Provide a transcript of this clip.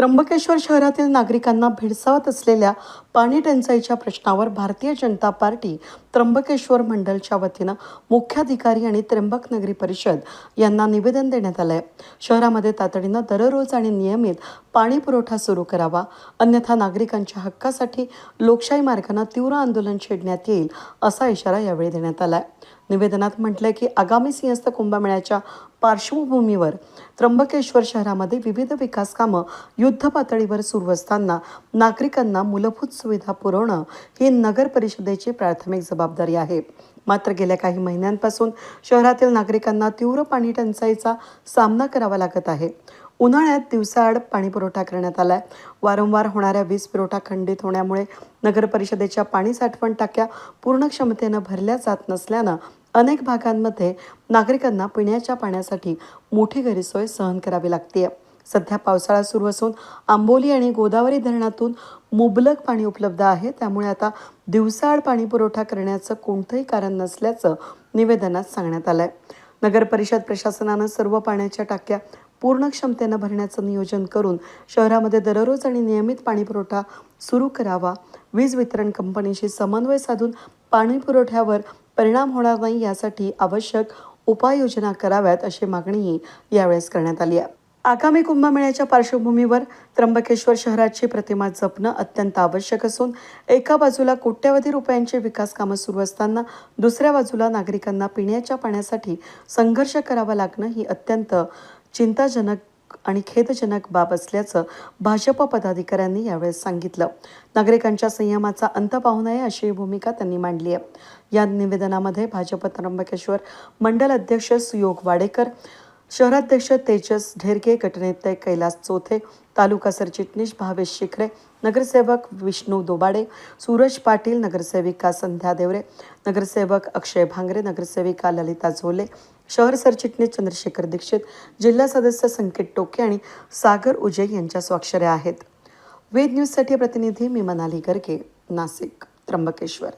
त्र्यंबकेश्वर शहरातील नागरिकांना भेडसावत असलेल्या पाणी टंचाईच्या प्रश्नावर भारतीय जनता पार्टी त्र्यंबकेश्वर मंडलच्या वतीनं मुख्याधिकारी आणि त्र्यंबक नगरी परिषद यांना निवेदन देण्यात आलं आहे. शहरामध्ये तातडीनं दररोज आणि नियमित पाणी पुरवठा सुरू करावा, अन्यथा नागरिकांच्या हक्कासाठी लोकशाही मार्गाने तीव्र आंदोलन छेडण्यात येईल असा इशारा यावेळी देण्यात आला आहे. निवेदनात म्हटलंय की आगामी सिंहस्थ कुंभमेळ्याच्या पार्श्वभूमीवर त्र्यंबकेश्वर शहरामध्ये विविध विकास कामं युद्ध पातळीवर सुरू असताना नागरिकांना मूलभूत सुविधा पुरवणं ही नगर परिषदेची प्राथमिक जबाबदारी आहे. मात्र गेल्या काही महिन्यांपासून शहरातील नागरिकांना तीव्र पाणी टंचाईचा सामना करावा लागत आहे. उन्हाळ्यात दिवसाआड पाणी पुरवठा करण्यात आलाय. वारंवार होणाऱ्या वीज पुरवठा खंडित होण्यामुळे नगर परिषदेच्या पाणी साठवण टाक्या पूर्ण क्षमतेनं भरल्या जात नसल्यानं अनेक भागांमध्ये नागरिकांना पिण्याच्या पाण्यासाठी मोठी गैरसोय सहन करावी लागते. सध्या पावसाळा सुरू असून आंबोली आणि गोदावरी धरणातून मुबलक पाणी उपलब्ध आहे. त्यामुळे आता दिवसाआड पाणी पुरवठा करण्याचं कोणतंही कारण नसल्याचं निवेदनात सांगण्यात आलंय. नगर परिषद प्रशासनानं सर्व पाण्याच्या टाक्या पूर्ण क्षमतेनं भरण्याचं नियोजन करून शहरामध्ये दररोज आणि नियमित पाणी पुरवठा सुरू करावा. वीज वितरण कंपनीशी समन्वय साधून पाणी पुरवठ्यावर परिणाम होणार नाही यासाठी आवश्यक उपाययोजना कराव्यात अशी मागणीही यावेळेस करण्यात आली आहे. आगामी कुंभमेळ्याच्या पार्श्वभूमीवर त्र्यंबकेश्वर शहराची प्रतिमा जपणं अत्यंत आवश्यक असून एका बाजूला कोट्यवधी रुपयांची विकास कामं सुरू असताना दुसऱ्या बाजूला नागरिकांना पिण्याच्या पाण्यासाठी संघर्ष करावा लागणं ही अत्यंत चिंताजनक आणि खेदजनक बाब असल्याचं भाजप पदाधिकाऱ्यांनी यावेळेस सांगितलं. नागरिकांच्या संयमाचा अंत पाहू नये अशी भूमिका त्यांनी मांडली आहे. या निवेदनामध्ये भाजप त्र्यंबकेश्वर मंडल अध्यक्ष सुयोग वाडेकर, शहराध्यक्ष तेजस ढेरगे, गटनेते कैलास चोथे, तालुका सरचिटणीस भावेश शिखरे, नगरसेवक विष्णू दोबाडे, सूरज पाटील, नगरसेविका संध्या देवरे, नगरसेवक अक्षय भांगरे, नगरसेविका ललिता झोले, शहर सरचिटणीस चंद्रशेखर दीक्षित, जिल्हा सदस्य संकेत टोके आणि सागर उजय यांच्या स्वाक्षऱ्या आहेत. वेद न्यूजसाठी प्रतिनिधी मी मनाली गर्गे, नाशिक, त्र्यंबकेश्वर.